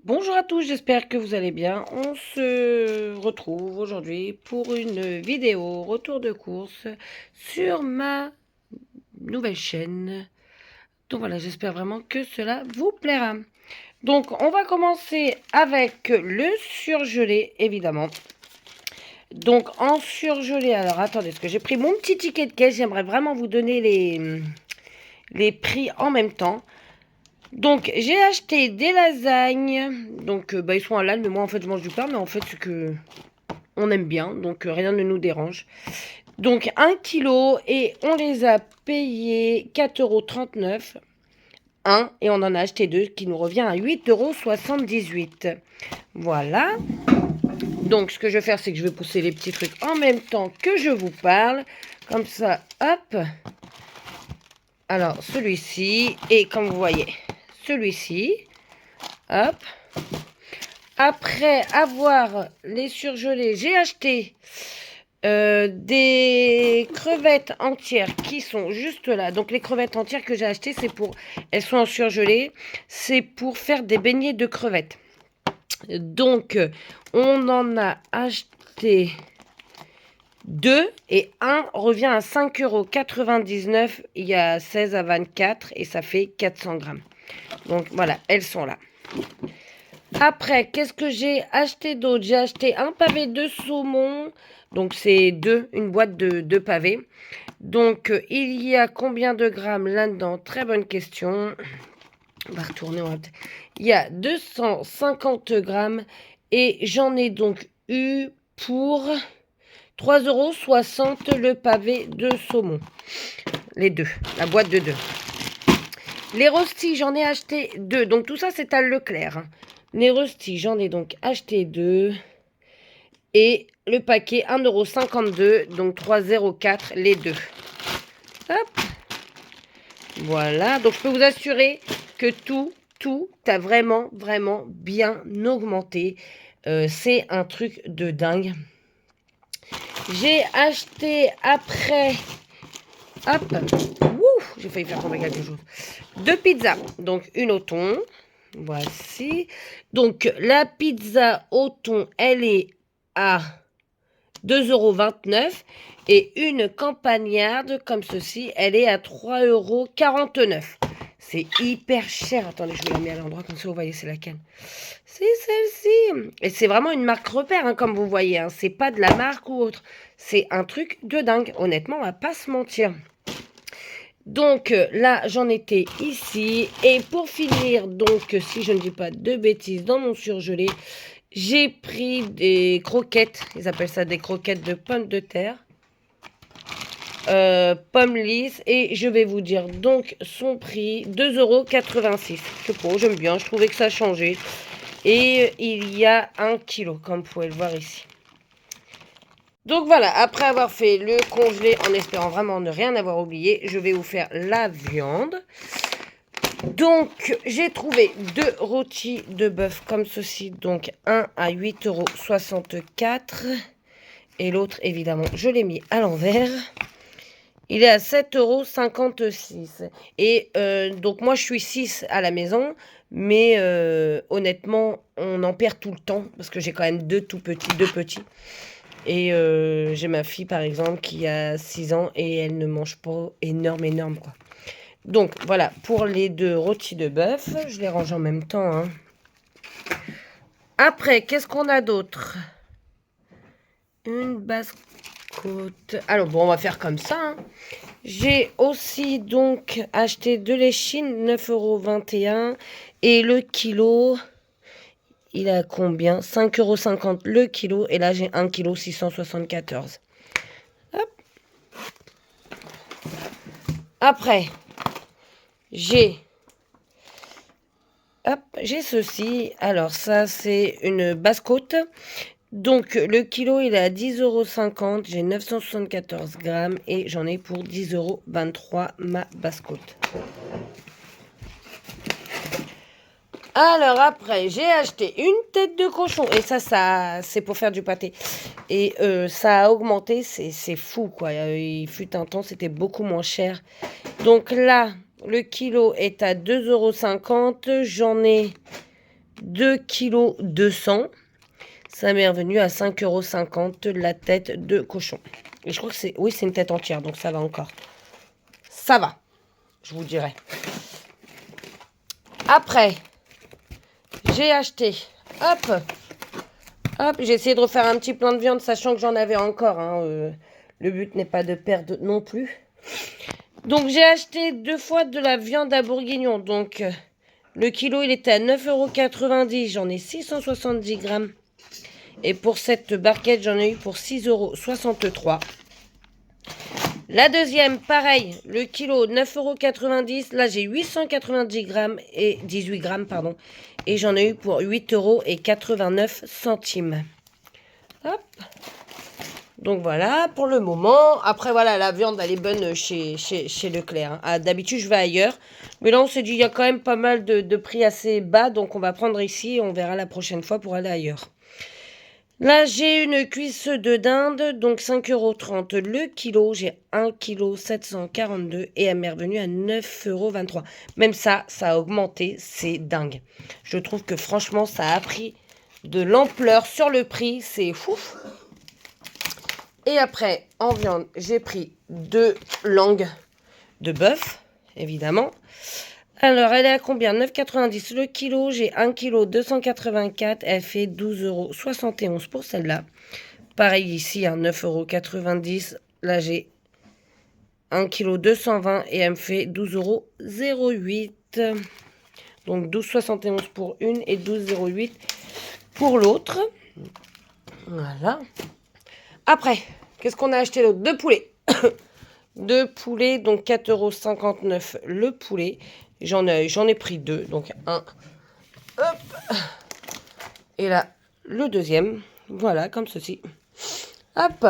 Bonjour à tous, j'espère que vous allez bien. On se retrouve aujourd'hui pour une vidéo retour de course sur ma nouvelle chaîne. Donc voilà, j'espère vraiment que cela vous plaira. Donc on va commencer avec le surgelé, évidemment. Donc en surgelé, alors attendez, parce que j'ai pris mon petit ticket de caisse, j'aimerais vraiment vous donner les prix en même temps. Donc j'ai acheté des lasagnes, donc ils sont halal, mais moi en fait je mange du pain, mais en fait c'est que on aime bien, donc rien ne nous dérange. Donc 1 kg et on les a payés 4,39 €. Un, et on en a acheté deux qui nous revient à 8,78 €. Voilà. Donc ce que je vais faire, c'est que je vais pousser les petits trucs en même temps que je vous parle. Comme ça, hop. Alors celui-ci, et comme vous voyez, celui-ci. Hop. Après avoir les surgelés, j'ai acheté des crevettes entières qui sont juste là. Donc les crevettes entières que j'ai achetées, c'est pour... Elles sont en surgelé. C'est pour faire des beignets de crevettes. Donc on en a acheté deux et un revient à 5,99 €. Il y a 16 à 24 et ça fait 400 grammes. Donc voilà, elles sont là. Après, qu'est-ce que j'ai acheté d'autre? J'ai acheté un pavé de saumon. Donc, c'est une boîte de deux pavés. Donc, il y a combien de grammes là-dedans? Très bonne question. On va retourner. Il y a 250 grammes. Et j'en ai donc eu pour 3,60 € le pavé de saumon. Les deux. La boîte de deux. Les rostis, j'en ai acheté deux. Donc, tout ça, c'est à Leclerc. Les rostis, j'en ai donc acheté deux. Et le paquet 1,52 €, donc 3,04 € les deux. Hop. Voilà, donc je peux vous assurer que tout a vraiment, vraiment bien augmenté. C'est un truc de dingue. J'ai acheté après... Hop. Ouh, j'ai failli faire tomber quelque chose. Deux pizzas, donc une au thon. Voici. Donc la pizza au thon, elle est à 2,29 € et une campagnarde comme ceci, elle est à 3,49 €. C'est hyper cher. Attendez, je vous la mets à l'endroit comme ça vous voyez c'est laquelle. C'est celle-ci. Et c'est vraiment une marque repère, hein, comme vous voyez. Hein. C'est pas de la marque ou autre. C'est un truc de dingue. Honnêtement, on va pas se mentir. Donc là, j'en étais ici. Et pour finir, donc, si je ne dis pas de bêtises, dans mon surgelé, j'ai pris des croquettes. Ils appellent ça des croquettes de pommes de terre. Pommes lisses. Et je vais vous dire donc son prix, 2,86 €. Je sais pas, j'aime bien. Je trouvais que ça changeait. Et il y a 1 kg, comme vous pouvez le voir ici. Donc voilà, après avoir fait le congelé, en espérant vraiment ne rien avoir oublié, je vais vous faire la viande. Donc, j'ai trouvé deux rôtis de bœuf comme ceci. Donc, un à 8,64 € et l'autre, évidemment, je l'ai mis à l'envers. Il est à 7,56 €. Et donc, moi, je suis 6 à la maison. Mais honnêtement, on en perd tout le temps parce que j'ai quand même deux petits. Et j'ai ma fille, par exemple, qui a 6 ans et elle ne mange pas énorme, quoi. Donc, voilà, pour les deux rôtis de bœuf. Je les range en même temps. Hein. Après, qu'est-ce qu'on a d'autre? Une basse-côte. Alors, bon, on va faire comme ça. Hein. J'ai aussi, donc, acheté de l'échine, 9,21 €. Et le kilo... Il a combien? 5,50 € le kilo. Et là, j'ai 1,674 kg. Hop. Après, j'ai ceci. Alors, ça, c'est une basse-côte. Donc, le kilo, il est à 10,50 €. J'ai 974 grammes. Et j'en ai pour 10,23 € ma basse-côte. Alors après, j'ai acheté une tête de cochon. Et ça c'est pour faire du pâté. Et ça a augmenté, c'est fou quoi. Il fut un temps, c'était beaucoup moins cher. Donc là, le kilo est à 2,50 €. J'en ai 2 kg 200. Ça m'est revenu à 5,50 € la tête de cochon. Et je crois que c'est... Oui, c'est une tête entière, donc ça va encore. Ça va, je vous dirai. Après, j'ai acheté... Hop, j'ai essayé de refaire un petit plein de viande, sachant que j'en avais encore. Hein, le but n'est pas de perdre non plus. Donc, j'ai acheté 2 fois de la viande à bourguignon. Donc, le kilo, il était à 9,90 €. J'en ai 670 grammes. Et pour cette barquette, j'en ai eu pour 6,63 €. La deuxième, pareil, le kilo, 9,90 €. Là, j'ai 890 grammes et 18 grammes, pardon. Et j'en ai eu pour 8,89 €. Hop. Donc voilà, pour le moment. Après, voilà, la viande, elle est bonne chez Leclerc. Hein. Ah, d'habitude, je vais ailleurs. Mais là, on s'est dit, il y a quand même pas mal de prix assez bas. Donc, on va prendre ici et on verra la prochaine fois pour aller ailleurs. Là, j'ai une cuisse de dinde, donc 5,30 € le kilo. J'ai 1,742 kg et elle m'est revenue à 9,23 €. Même ça a augmenté, c'est dingue. Je trouve que franchement, ça a pris de l'ampleur sur le prix, c'est fou. Et après, en viande, j'ai pris 2 langues de bœuf, évidemment. Alors, elle est à combien? 9,90 € le kilo. J'ai 1,284 kg. Elle fait 12,71 € pour celle-là. Pareil ici, hein, 9,90 €. Là, j'ai 1,220 kg et elle me fait 12,08 €. Donc, 12,71 € pour une et 12,08 € pour l'autre. Voilà. Après, qu'est-ce qu'on a acheté d'autre? 2 poulets. 2 poulets, donc 4,59 € le poulet. J'en ai pris 2, donc un. Hop. Et là, le deuxième. Voilà, comme ceci. Hop.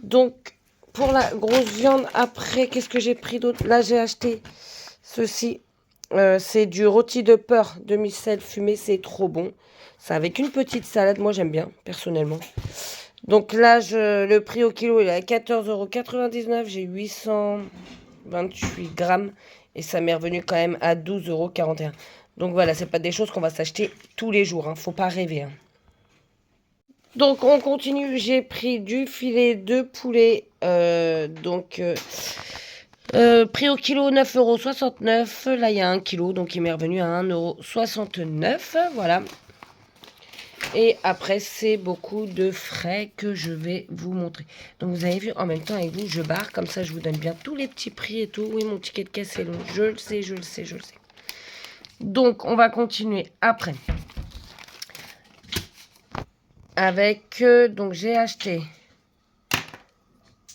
Donc, pour la grosse viande, après, qu'est-ce que j'ai pris d'autre? Là, j'ai acheté ceci. C'est du rôti de porc demi-sel fumé. C'est trop bon. C'est avec une petite salade. Moi, j'aime bien, personnellement. Donc là, le prix au kilo, il est à 14,99 €. J'ai 828 grammes. Et ça m'est revenu quand même à 12,41 €. Donc voilà, c'est pas des choses qu'on va s'acheter tous les jours. Hein. Faut pas rêver. Hein. Donc on continue. J'ai pris du filet de poulet. Prix au kilo 9,69 €. Là, il y a 1 kilo. Donc il m'est revenu à 1,69 €. Voilà. Et après, c'est beaucoup de frais que je vais vous montrer. Donc, vous avez vu, en même temps avec vous, je barre. Comme ça, je vous donne bien tous les petits prix et tout. Oui, mon ticket de caisse est long. Je le sais, je le sais, je le sais. Donc, on va continuer après. Avec, donc, j'ai acheté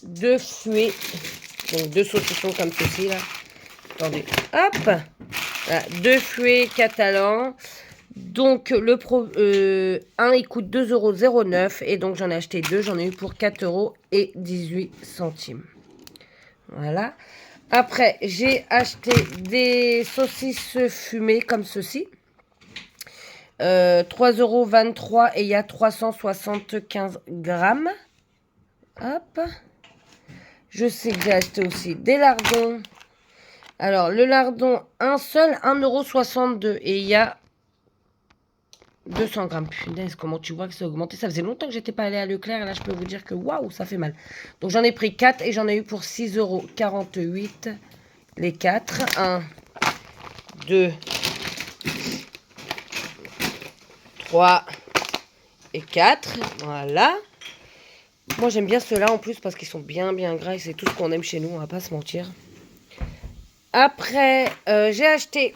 2 fouets. Donc, 2 saucissons comme ceci, là. Attendez, hop. Voilà, 2 fouets catalans. Donc, un, il coûte 2,09 € et donc j'en ai acheté 2. J'en ai eu pour 4,18 €. Voilà. Après, j'ai acheté des saucisses fumées comme ceci. 3,23 € et il y a 375 grammes. Hop. Je sais que j'ai acheté aussi des lardons. Alors, le lardon, un seul, 1,62 € et il y a 200 grammes. Punaise, comment tu vois que c'est augmenté? Ça faisait longtemps que j'étais pas allée à Leclerc et là je peux vous dire que waouh, ça fait mal. Donc j'en ai pris 4 et j'en ai eu pour 6,48 € les 4. 1, 2, 3 et 4. Voilà. Moi j'aime bien ceux-là en plus parce qu'ils sont bien gras et c'est tout ce qu'on aime chez nous, on va pas se mentir. Après, j'ai acheté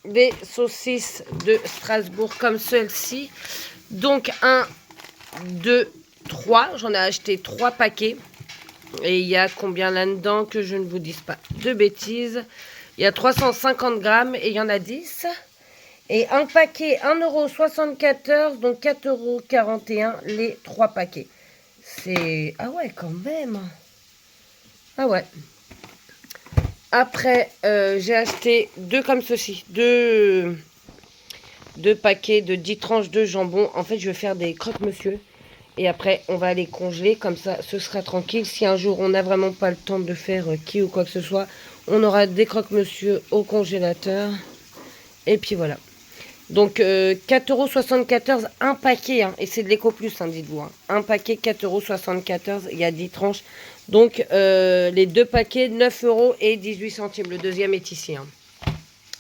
des saucisses de Strasbourg comme celle-ci. Donc 1, 2, 3. J'en ai acheté 3 paquets. Et il y a combien là-dedans que je ne vous dise pas de bêtises. Il y a 350 grammes et il y en a 10. Et un paquet 1,74 €, donc 4,41 € les 3 paquets. C'est... Ah ouais, quand même. Ah ouais. Après, j'ai acheté 2 comme ceci. 2 paquets de 10 tranches de jambon. En fait, je vais faire des croque-monsieur. Et après, on va les congeler. Comme ça, ce sera tranquille. Si un jour, on n'a vraiment pas le temps de faire qui ou quoi que ce soit, on aura des croque-monsieur au congélateur. Et puis voilà. Donc 4,74 € un paquet, hein, et c'est de l'éco plus, hein, dites-vous. Hein. Un paquet 4,74 €, il y a 10 tranches. Donc les deux paquets 9,18 €. Le deuxième est ici. Hein.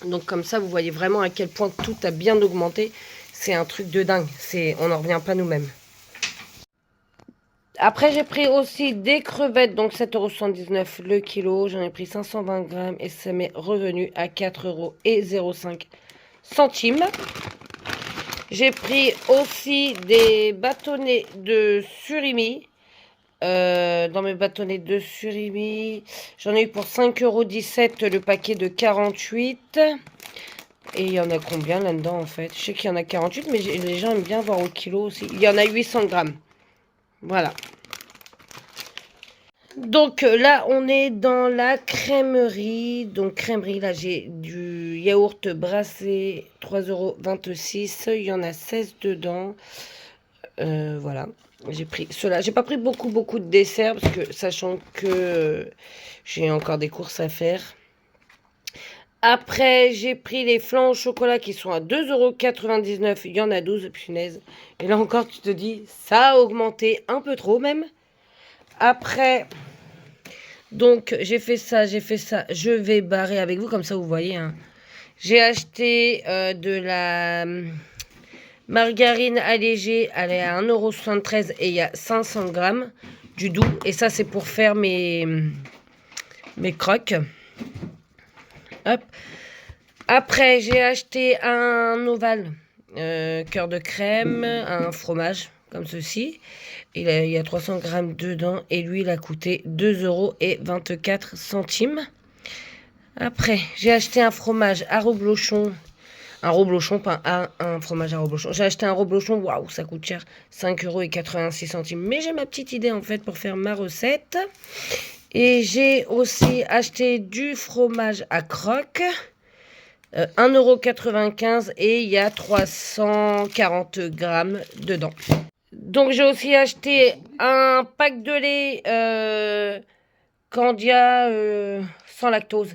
Donc comme ça, vous voyez vraiment à quel point tout a bien augmenté. C'est un truc de dingue. On n'en revient pas nous-mêmes. Après, j'ai pris aussi des crevettes, donc 7,79 € le kilo. J'en ai pris 520 grammes et ça m'est revenu à 4,05 €. J'ai pris aussi des bâtonnets de surimi. Dans mes bâtonnets de surimi, j'en ai eu pour 5,17 € le paquet de 48. Et il y en a combien là-dedans en fait? Je sais qu'il y en a 48, mais les gens aiment bien voir au kilo aussi. Il y en a 800 grammes. Voilà. Donc là, on est dans la crèmerie. Donc crèmerie, là, j'ai du yaourt brassé, 3,26 €. Il y en a 16 dedans. Voilà. J'ai pris cela. J'ai pas pris beaucoup de desserts parce que, sachant que j'ai encore des courses à faire. Après, j'ai pris les flancs au chocolat qui sont à 2,99 €. Il y en a 12, punaise. Et là encore, tu te dis, ça a augmenté un peu trop même. Après, donc, j'ai fait ça. Je vais barrer avec vous, comme ça vous voyez. Hein. J'ai acheté de la margarine allégée. Elle est à 1,73 € et il y a 500 grammes du doux. Et ça, c'est pour faire mes croques. Hop. Après, j'ai acheté un ovale cœur de crème, un fromage comme ceci. Il y a 300 grammes dedans et lui, il a coûté 2,24 €. Après, j'ai acheté un fromage à reblochon. Un reblochon, pas un fromage à reblochon. J'ai acheté un reblochon, waouh, ça coûte cher, 5,86 €. Mais j'ai ma petite idée en fait pour faire ma recette. Et j'ai aussi acheté du fromage à croque. 1,95 € et il y a 340 grammes dedans. Donc j'ai aussi acheté un pack de lait Candia sans lactose.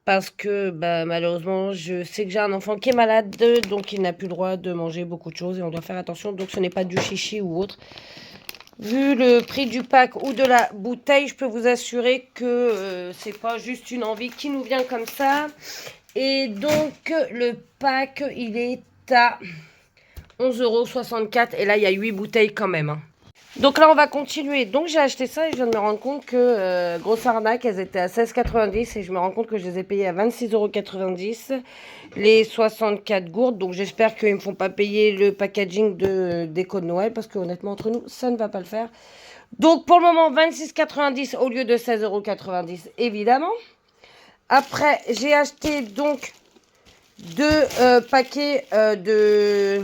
Parce que malheureusement, je sais que j'ai un enfant qui est malade, donc il n'a plus le droit de manger beaucoup de choses et on doit faire attention. Donc ce n'est pas du chichi ou autre. Vu le prix du pack ou de la bouteille, je peux vous assurer que c'est pas juste une envie qui nous vient comme ça. Et donc le pack, il est à 11,64 € et là il y a 8 bouteilles quand même. Hein. Donc là on va continuer. Donc j'ai acheté ça et je viens de me rendre compte que grosse arnaque, elles étaient à 16,90 € et je me rends compte que je les ai payées à 26,90 €. Les 64 gourdes. Donc j'espère qu'ils ne me font pas payer le packaging de déco de Noël parce que honnêtement entre nous ça ne va pas le faire. Donc pour le moment 26,90 € au lieu de 16,90 € évidemment. Après j'ai acheté donc 2 paquets de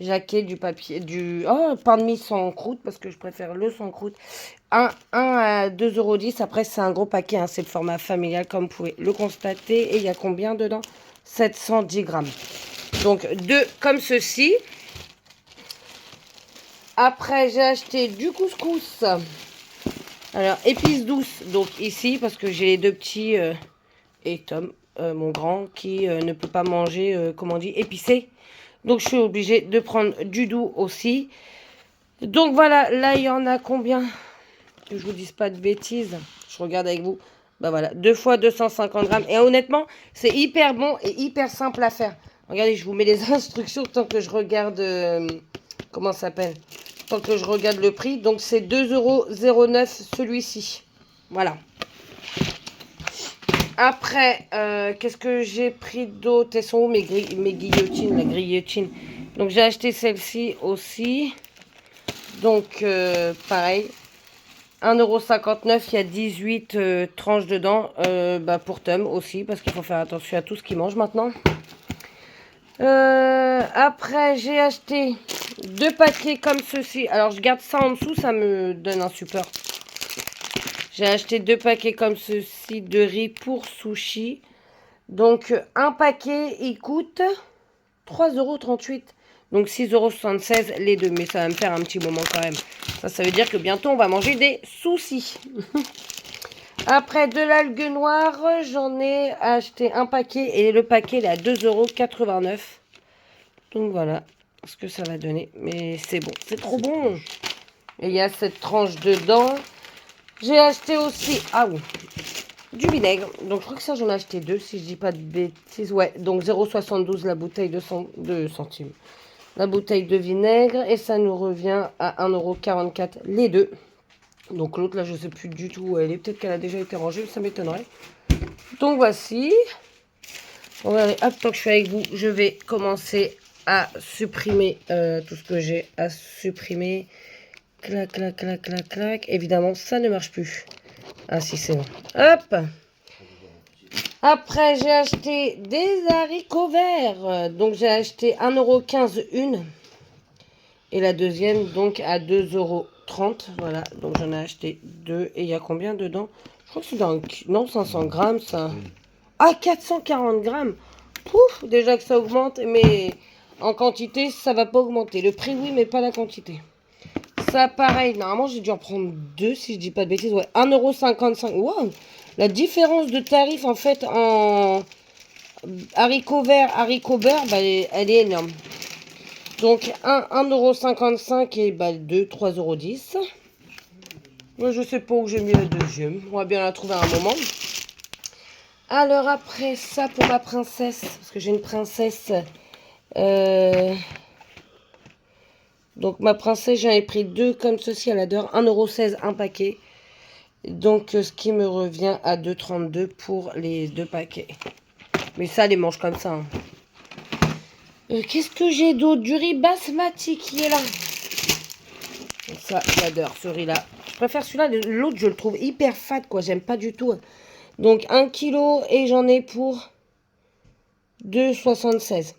jaquet, du papier, pain de mie sans croûte, parce que je préfère le sans croûte. Un à 2,10 €. Après, c'est un gros paquet, hein, c'est le format familial, comme vous pouvez le constater. Et il y a combien dedans? 710 grammes. Donc, 2 comme ceci. Après, j'ai acheté du couscous. Alors, épices douces, donc ici, parce que j'ai les deux petits et Tom, mon grand, qui ne peut pas manger, comment on dit, épicé. Donc, je suis obligée de prendre du doux aussi. Donc, voilà. Là, il y en a combien? Que je vous dise pas de bêtises. Je regarde avec vous. Voilà. 2 fois 250 grammes. Et honnêtement, c'est hyper bon et hyper simple à faire. Regardez, je vous mets les instructions tant que je regarde... comment ça s'appelle? Tant que je regarde le prix. Donc, c'est 2,09 € celui-ci. Voilà. Après, qu'est-ce que j'ai pris d'autre? Elles sont où mes guillotines, la grillotine? Donc, j'ai acheté celle-ci aussi. Donc, pareil. 1,59 €. Il y a 18 tranches dedans. Pour Tom aussi, parce qu'il faut faire attention à tout ce qu'il mange maintenant. Après, j'ai acheté 2 paquets comme ceci. Alors, je garde ça en dessous, ça me donne un support. J'ai acheté 2 paquets comme ceci de riz pour sushi. Donc, un paquet, il coûte 3,38 €. Donc, 6,76 € les deux. Mais ça va me faire un petit moment quand même. Ça veut dire que bientôt, on va manger des sushis. Après, de l'algue noire, j'en ai acheté un paquet et le paquet il est à 2,89 €. Donc voilà ce que ça va donner. Mais c'est bon, c'est trop bon. Et il y a cette tranche dedans. J'ai acheté aussi, ah oui, du vinaigre. Donc je crois que ça j'en ai acheté 2 si je dis pas de bêtises. Ouais, donc 0,72 la bouteille de centimes. La bouteille de vinaigre et ça nous revient à 1,44 € les deux. Donc l'autre là je sais plus du tout où elle est. Peut-être qu'elle a déjà été rangée, ça m'étonnerait. Donc voici. Bon, allez, hop, tant que je suis avec vous, je vais commencer à supprimer tout ce que j'ai à supprimer. Clac, clac, clac, clac, clac. Évidemment, ça ne marche plus. Ah si, c'est bon. Hop. Après, j'ai acheté des haricots verts. Donc, j'ai acheté 1,15 € une. Et la deuxième, donc, à 2,30 €. Voilà, donc j'en ai acheté deux. Et il y a combien dedans? Je crois que c'est dans... Non, 500 grammes, ça. Ah, 440 grammes. Pouf, déjà que ça augmente, mais en quantité, ça va pas augmenter. Le prix, oui, mais pas la quantité. Ça, pareil, normalement, j'ai dû en prendre deux, si je dis pas de bêtises. Ouais, 1,55 €. Wow, la différence de tarif, en fait, en haricots verts, haricots beurre, bah, elle est énorme. Donc, 1,55 € et bah, 2, 3,10 €. Moi, je sais pas où j'ai mis la deuxième. On va bien la trouver à un moment. Alors, après, ça pour ma princesse, parce que j'ai une princesse... Donc ma princesse, j'en ai pris deux comme ceci, elle adore. 1,16 € un paquet. Donc ce qui me revient à 2,32 € pour les deux paquets. Mais ça, les mange comme ça. Hein. Qu'est-ce que j'ai d'autre? Du riz basmati qui est là. Ça, j'adore ce riz-là. Je préfère celui-là. L'autre, je le trouve hyper fade, quoi. J'aime pas du tout. Donc 1 kg et j'en ai pour 2,76 €.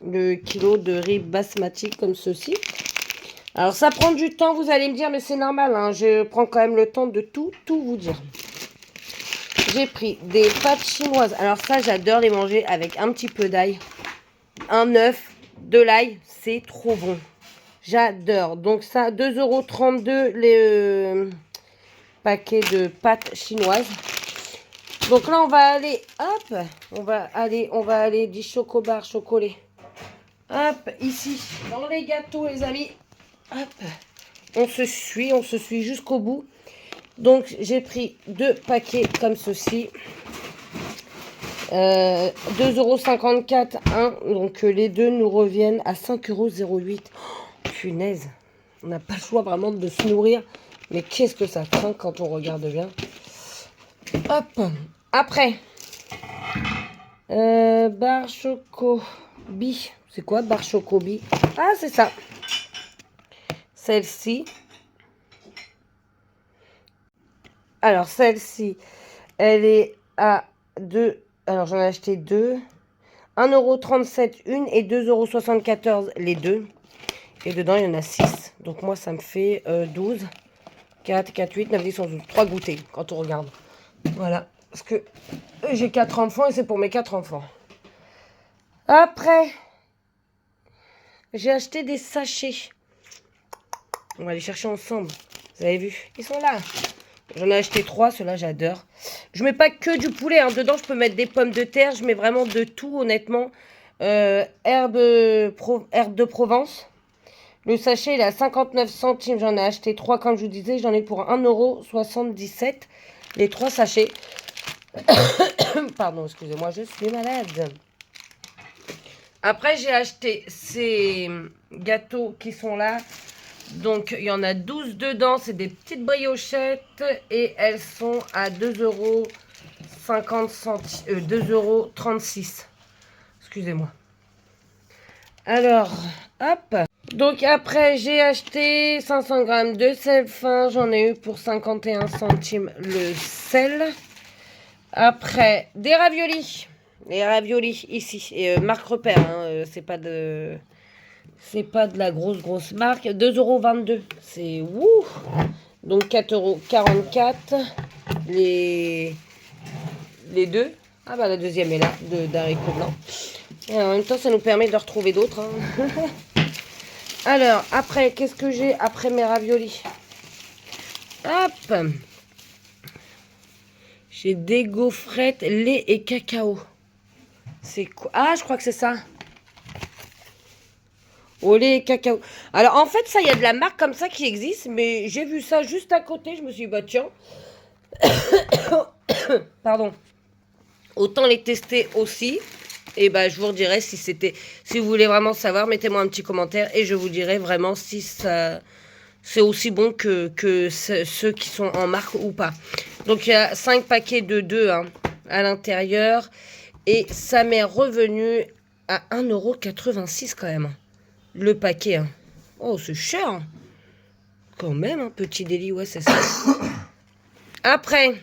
Le kilo de riz basmati comme ceci. Alors, ça prend du temps, vous allez me dire, mais c'est normal. Hein, je prends quand même le temps de tout vous dire. J'ai pris des pâtes chinoises. Alors ça, j'adore les manger avec un petit peu d'ail. Un œuf, de l'ail, c'est trop bon. J'adore. Donc ça, 2,32 € les paquets de pâtes chinoises. Donc là, on va aller, hop, on va aller du chocobar, chocolat. Hop, ici, dans les gâteaux, les amis. Hop, on se suit jusqu'au bout. Donc, j'ai pris deux paquets comme ceci. 2,54 € un. Donc, les deux nous reviennent à 5,08 €. Oh, punaise. On n'a pas le choix vraiment de se nourrir. Mais qu'est-ce que ça craint quand on regarde bien. Hop. Après. Bar Chocobi. C'est quoi, Bar Chocobi? Ah, c'est ça. Celle-ci. Alors, celle-ci, elle est à 2. Alors, j'en ai acheté deux. 1,37 € une et 2,74 € les deux. Et dedans, il y en a 6. Donc, moi, ça me fait 12. 4, 4, 8, 9, 10, 11, 12. 3 goûters quand on regarde. Voilà. Parce que j'ai 4 enfants et c'est pour mes 4 enfants. Après, j'ai acheté des sachets. On va les chercher ensemble. Vous avez vu? Ils sont là. J'en ai acheté 3, ceux-là j'adore. Je mets pas que du poulet, hein. Dedans je peux mettre des pommes de terre, je mets vraiment de tout honnêtement. Herbe de Provence. Le sachet il est à 59 centimes, j'en ai acheté 3 comme je vous disais, j'en ai pour 1,77 €. Les 3 sachets. Pardon, excusez-moi, je suis malade. Après j'ai acheté ces gâteaux qui sont là. Donc, il y en a 12 dedans. C'est des petites briochettes. Et elles sont à 2,36 €. Excusez-moi. Alors, hop. Donc, après, j'ai acheté 500 grammes de sel fin. J'en ai eu pour 51 centimes le sel. Après, des raviolis. Les raviolis ici. Et marque repère. Hein, c'est pas de... C'est pas de la grosse marque. 2,22 €. C'est ouf. Donc 4,44 € les deux. Ah bah la deuxième est là, d'haricots blancs. Et en même temps, ça nous permet de retrouver d'autres. Hein. Alors, après, qu'est-ce que j'ai après mes raviolis? Hop. J'ai des gaufrettes, lait et cacao. C'est quoi? Ah, je crois que c'est ça. Au lait et cacao. Alors, en fait, ça, il y a de la marque comme ça qui existe, mais j'ai vu ça juste à côté. Je me suis dit, bah tiens. Pardon. Autant les tester aussi. Et bah, je vous redirai si c'était. Si vous voulez vraiment savoir, mettez-moi un petit commentaire et je vous dirai vraiment si ça. C'est aussi bon que ceux qui sont en marque ou pas. Donc, il y a 5 paquets de 2 hein, à l'intérieur. Et ça m'est revenu à 1,86 € quand même. Le paquet. Hein. Oh, c'est cher. Hein. Quand même, un petit délit, ouais, c'est ça. Après.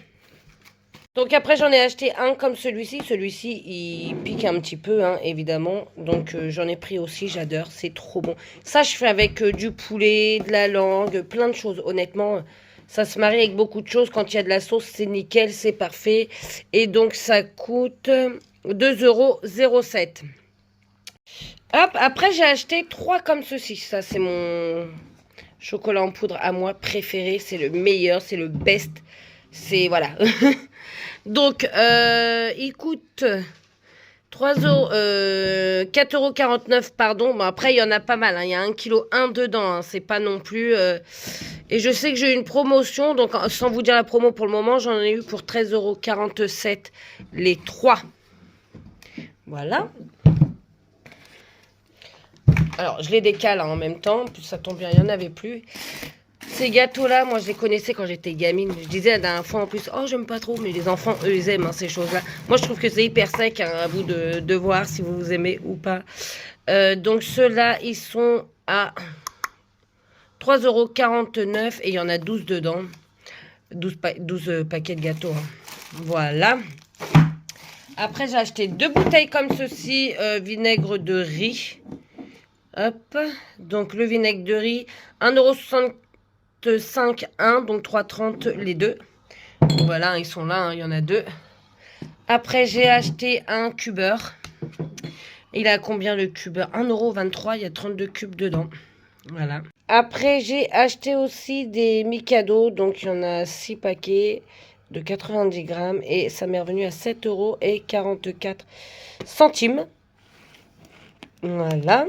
Donc après, j'en ai acheté un comme celui-ci. Celui-ci, il pique un petit peu, hein, évidemment. Donc j'en ai pris aussi, j'adore. C'est trop bon. Ça, je fais avec du poulet, de la langue, plein de choses. Honnêtement, ça se marie avec beaucoup de choses. Quand il y a de la sauce, c'est nickel, c'est parfait. Et donc, ça coûte 2,07 €. Hop, après, j'ai acheté 3 comme ceci. Ça, c'est mon chocolat en poudre à moi préféré. C'est le meilleur, c'est le best. C'est, voilà. Donc, il coûte 4,49 €, pardon. Bon, après, il y en a pas mal. Hein. Il y a 1,1 kg dedans. Hein. C'est pas non plus... Et je sais que j'ai eu une promotion. Donc, sans vous dire la promo pour le moment, j'en ai eu pour 13,47 € les 3. Voilà. Alors, je les décale hein, en même temps. Plus ça tombe bien, il n'y en avait plus. Ces gâteaux-là, moi, je les connaissais quand j'étais gamine. Je disais la dernière fois en plus, oh, j'aime pas trop, mais les enfants, eux, ils aiment hein, ces choses-là. Moi, je trouve que c'est hyper sec, hein, à vous de voir si vous aimez ou pas. Donc, ceux-là, ils sont à 3,49 € et il y en a 12 dedans. 12 paquets de gâteaux. Hein. Voilà. Après, j'ai acheté 2 bouteilles comme ceci, vinaigre de riz. Hop, donc le vinaigre de riz, 1,65 €, donc 3,30 € les deux. Voilà, ils sont là, hein, il y en a 2. Après, j'ai acheté un cubeur. Il a combien le cubeur? 1,23 €, il y a 32 cubes dedans. Voilà. Après, j'ai acheté aussi des Mikado, donc il y en a 6 paquets de 90 grammes et ça m'est revenu à 7,44 €. Voilà.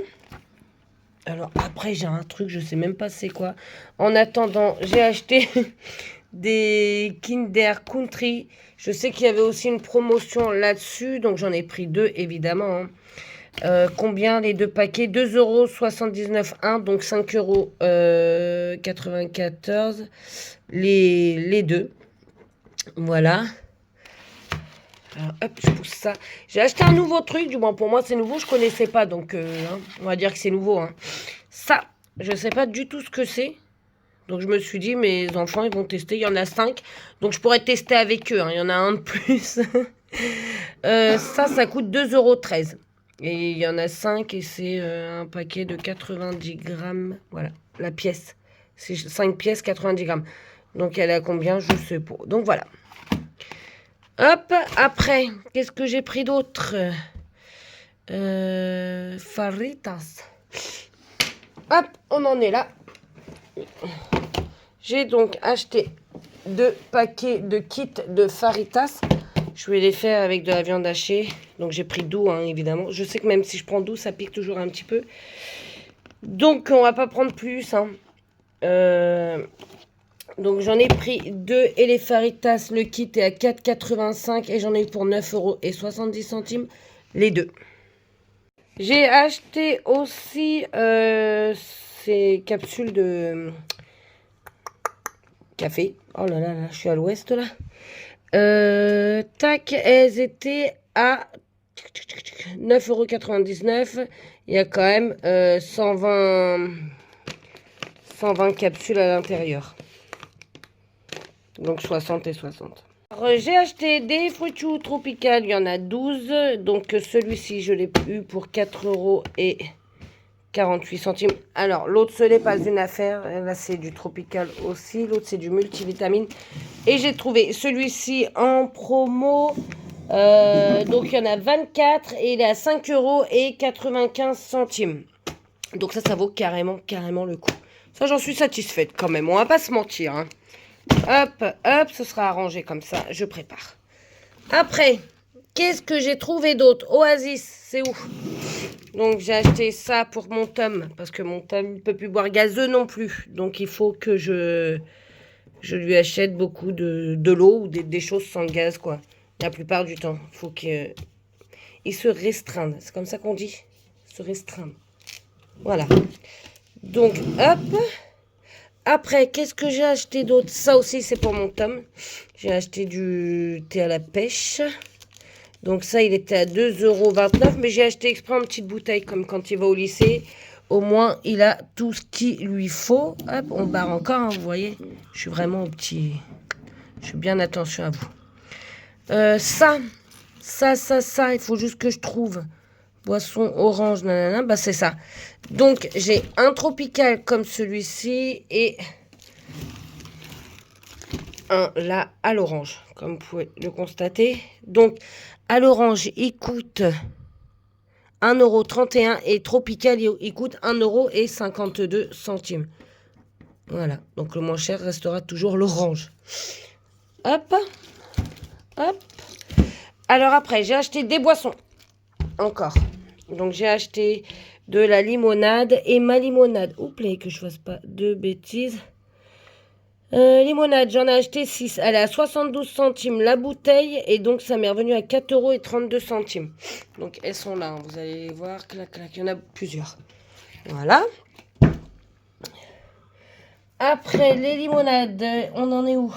Alors après j'ai un truc, je sais même pas c'est quoi. En attendant, j'ai acheté des Kinder Country. Je sais qu'il y avait aussi une promotion là-dessus, donc j'en ai pris 2 évidemment. Hein. Combien les 2 paquets? 2,79 € donc 5,94 € les 2. Voilà. Alors, hop, je pousse ça. J'ai acheté un nouveau truc, du moins pour moi c'est nouveau, je connaissais pas, donc hein, on va dire que c'est nouveau. Hein. Ça, je sais pas du tout ce que c'est. Donc je me suis dit, mes enfants, ils vont tester. Il y en a 5, donc je pourrais tester avec eux. Hein. Il y en a un de plus. Ça coûte 2,13 €. Et il y en a 5 et c'est un paquet de 90 grammes. Voilà, la pièce. C'est 5 pièces, 90 grammes. Donc elle a combien? Je sais pas. Donc voilà. Hop, après, qu'est-ce que j'ai pris d'autre? Faritas. Hop, on en est là. J'ai donc acheté 2 paquets de kits de Faritas. Je vais les faire avec de la viande hachée. Donc j'ai pris doux, hein, évidemment. Je sais que même si je prends doux, ça pique toujours un petit peu. Donc on va pas prendre plus. Hein. Donc j'en ai pris 2 et les Faritas, le kit est à 4,85 € et j'en ai eu pour 9,70 € les 2. J'ai acheté aussi ces capsules de café. Oh là là, là je suis à l'ouest là. Tac, elles étaient à 9,99 €. Il y a quand même 120 capsules à l'intérieur. Donc 60 et 60. J'ai acheté des fruits tropical, il y en a 12. Donc celui-ci, je l'ai eu pour 4,48 €. Alors l'autre, ce n'est pas une affaire. Là, c'est du tropical aussi. L'autre, c'est du multivitamine. Et j'ai trouvé celui-ci en promo. Donc il y en a 24 et il est à 5,95 €. Donc ça vaut carrément le coup. Ça, j'en suis satisfaite quand même. On va pas se mentir. Hein. Hop, hop, ce sera arrangé comme ça. Je prépare. Après, qu'est-ce que j'ai trouvé d'autre? Oasis, c'est où? Donc j'ai acheté ça pour mon Tom, parce que mon Tom ne peut plus boire gazeux non plus. Donc il faut que je lui achète beaucoup de l'eau ou des choses sans gaz, quoi. La plupart du temps. Il faut qu'il se restreigne. C'est comme ça qu'on dit? Se restreindre. Voilà. Donc, hop. Après, qu'est-ce que j'ai acheté d'autre? Ça aussi, c'est pour mon Tom. J'ai acheté du thé à la pêche. Donc ça, il était à 2,29 €. Mais j'ai acheté exprès en petite bouteille, comme quand il va au lycée. Au moins, il a tout ce qu'il lui faut. Hop, on barre encore, hein, vous voyez. Je suis vraiment au petit... Je fais bien attention à vous. Ça, il faut juste que je trouve. Boisson orange, nanana, bah c'est ça. Donc, j'ai un tropical comme celui-ci et un là à l'orange, comme vous pouvez le constater. Donc, à l'orange, il coûte 1,31 € et tropical, il coûte 1,52 €. Voilà, donc le moins cher restera toujours l'orange. Hop, hop. Alors après, j'ai acheté des boissons. Encore. Donc j'ai acheté de la limonade et ma limonade. Oups, que je fasse pas de bêtises. Limonade, j'en ai acheté 6. Elle est à 72 centimes la bouteille. Et donc ça m'est revenu à 4,32 €. Donc elles sont là. Hein. Vous allez voir. Clac, clac. Il y en a plusieurs. Voilà. Après les limonades, on en est où?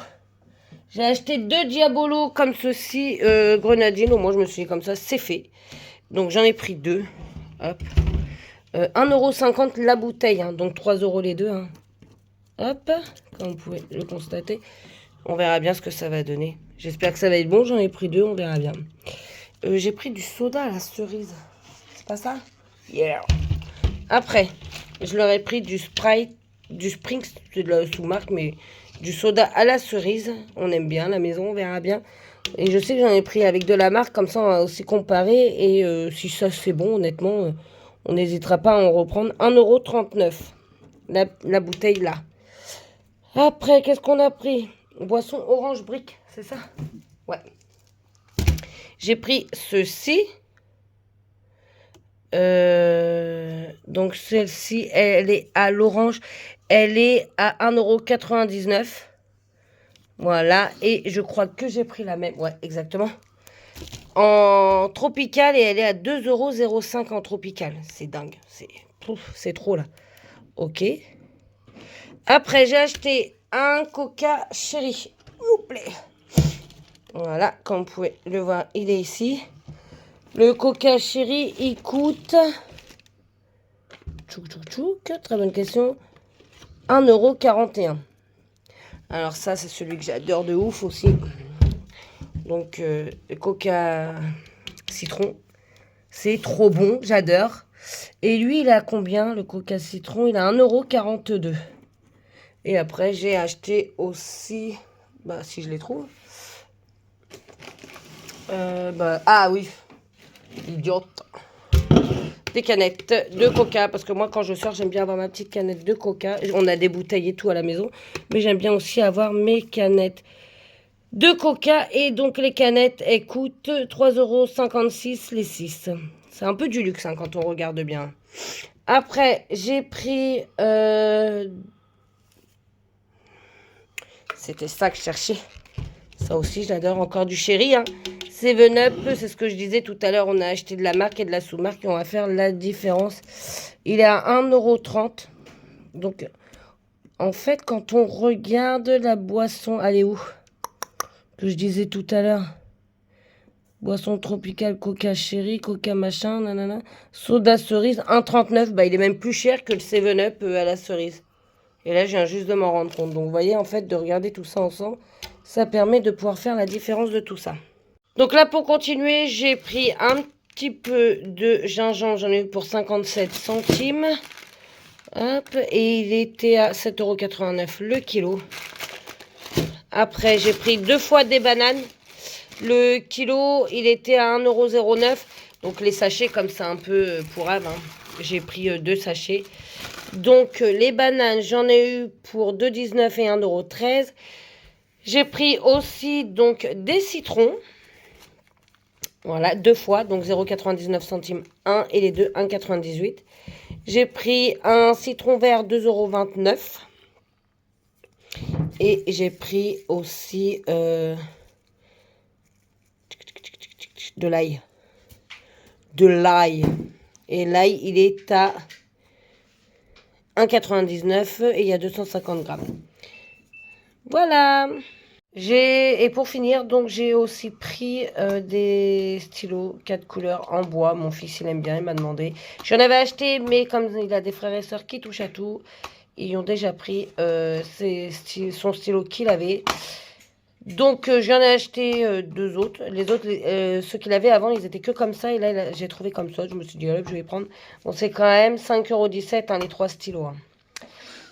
J'ai acheté 2 Diabolo comme ceci. Grenadine. Au moins je me suis dit comme ça. C'est fait. Donc j'en ai pris 2. Hop. 1,50 € la bouteille, hein, donc 3 € les deux. Hein. Hop, comme vous pouvez le constater. On verra bien ce que ça va donner. J'espère que ça va être bon, j'en ai pris 2, on verra bien. J'ai pris du soda à la cerise. C'est pas ça? Yeah. Après, je leur ai pris du Sprite, du Spring, c'est de la sous-marque, mais du soda à la cerise. On aime bien la maison, on verra bien. Et je sais que j'en ai pris avec de la marque, comme ça on va aussi comparer. Et si ça c'est bon, honnêtement, on n'hésitera pas à en reprendre. 1,39 € la bouteille là. Après, qu'est-ce qu'on a pris? Boisson orange brique, c'est ça? Ouais. J'ai pris ceci. Donc celle-ci, elle est à l'orange. Elle est à 1,99 €. Voilà, et je crois que j'ai pris la même. Ouais, exactement. En tropical, et elle est à 2,05 € en tropical. C'est dingue. C'est trop là. Ok. Après, j'ai acheté un Coca Chéri. Voilà, comme vous pouvez le voir, il est ici. Le Coca Chéri, il coûte... Très bonne question. 1,41 €. Alors ça, c'est celui que j'adore de ouf aussi. Donc, le Coca Citron. C'est trop bon, j'adore. Et lui, il a combien, le Coca Citron? Il a 1,42 €. Et après, j'ai acheté aussi... Bah, si je les trouve. Ah oui. Idiote. Des canettes de coca, parce que moi quand je sors j'aime bien avoir ma petite canette de coca. On a des bouteilles et tout à la maison, mais j'aime bien aussi avoir mes canettes de coca. Et donc les canettes, elles coûtent 3,56 € les 6. C'est un peu du luxe hein, quand on regarde bien. Après j'ai pris c'était ça que je cherchais. Ça aussi j'adore, encore du chéri hein. 7-Up, c'est ce que je disais tout à l'heure, on a acheté de la marque et de la sous-marque et on va faire la différence. Il est à 1,30 €. Donc, en fait, quand on regarde la boisson, elle est où? Que je disais tout à l'heure. Boisson tropicale, coca chéri, coca machin, nanana. Soda cerise, 1,39 €. Bah, il est même plus cher que le 7-Up à la cerise. Et là, je viens juste de m'en rendre compte. Donc, vous voyez, en fait, de regarder tout ça ensemble, ça permet de pouvoir faire la différence de tout ça. Donc là, pour continuer, j'ai pris un petit peu de gingembre. J'en ai eu pour 57 centimes. Hop, et il était à 7,89 € le kilo. Après, j'ai pris 2 fois des bananes. Le kilo, il était à 1,09 €. Donc les sachets, comme c'est un peu pourrave, hein, j'ai pris 2 sachets. Donc les bananes, j'en ai eu pour 2,19 € et 1,13 €. J'ai pris aussi donc des citrons. Voilà, deux fois, donc 0,99 centimes, 1 et les deux 1,98. J'ai pris un citron vert 2,29 €. Et j'ai pris aussi de l'ail. De l'ail. Et l'ail, il est à 1,99 € et il y a 250 grammes. Voilà. Et pour finir, donc j'ai aussi pris des stylos 4 couleurs en bois. Mon fils, il aime bien, il m'a demandé. J'en avais acheté, mais comme il a des frères et sœurs qui touchent à tout, ils ont déjà pris son stylo qu'il avait. Donc j'en ai acheté deux autres. Les autres, ceux qu'il avait avant, ils étaient que comme ça. Et là, j'ai trouvé comme ça. Je me suis dit, allez, je vais les prendre. Bon, c'est quand même 5,17 € hein, les 3 stylos. Hein.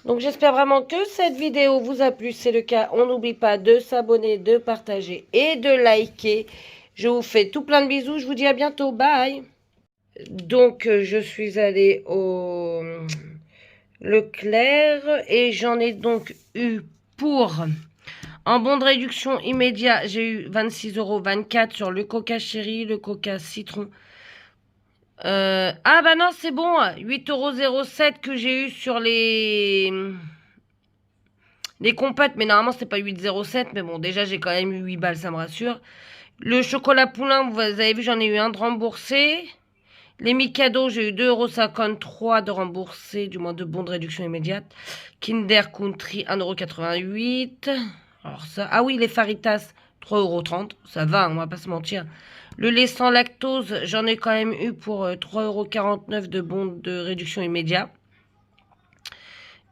Donc j'espère vraiment que cette vidéo vous a plu. C'est le cas. On n'oublie pas de s'abonner, de partager et de liker. Je vous fais tout plein de bisous. Je vous dis à bientôt. Bye. Donc je suis allée au Leclerc et j'en ai donc eu pour... En bon de réduction immédiat, j'ai eu 26,24 € sur le Coca Chéri, le Coca Citron. Ah bah non, c'est bon, 8,07 € que j'ai eu sur les compotes. Mais normalement, c'était pas 8,07 €. Mais bon, déjà, j'ai quand même eu 8 balles, ça me rassure. Le chocolat poulain, vous avez vu, j'en ai eu un de remboursé. Les Mikado, j'ai eu 2,53 € de remboursé, du moins de bon de réduction immédiate. Kinder Country, 1,88 €. Alors ça, ah oui, les Faritas, 3,30 €. Ça va, on va pas se mentir. Le lait sans lactose, j'en ai quand même eu pour 3,49 € de bon de réduction immédiat.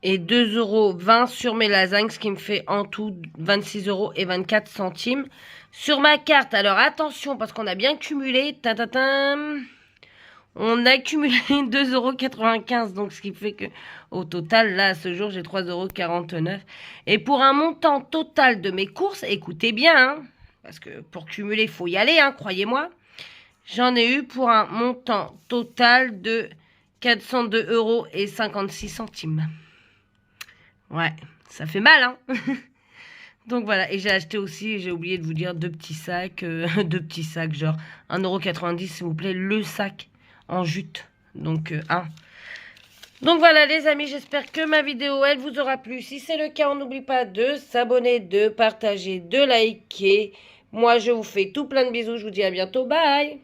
Et 2,20 € sur mes lasagnes, ce qui me fait en tout 26,24 €. Sur ma carte, alors attention, parce qu'on a bien cumulé. On a cumulé 2,95 €, donc ce qui fait que au total, là, à ce jour, j'ai 3,49 €. Et pour un montant total de mes courses, écoutez bien, hein, parce que pour cumuler, il faut y aller, hein, croyez-moi. J'en ai eu pour un montant total de 402,56 €. Ouais, ça fait mal, hein. Donc voilà, et j'ai acheté aussi, j'ai oublié de vous dire, deux petits sacs, genre 1,90 € s'il vous plaît, le sac en jute. Donc, Donc voilà les amis, j'espère que ma vidéo, elle vous aura plu. Si c'est le cas, on n'oublie pas de s'abonner, de partager, de liker. Moi, je vous fais tout plein de bisous. Je vous dis à bientôt. Bye!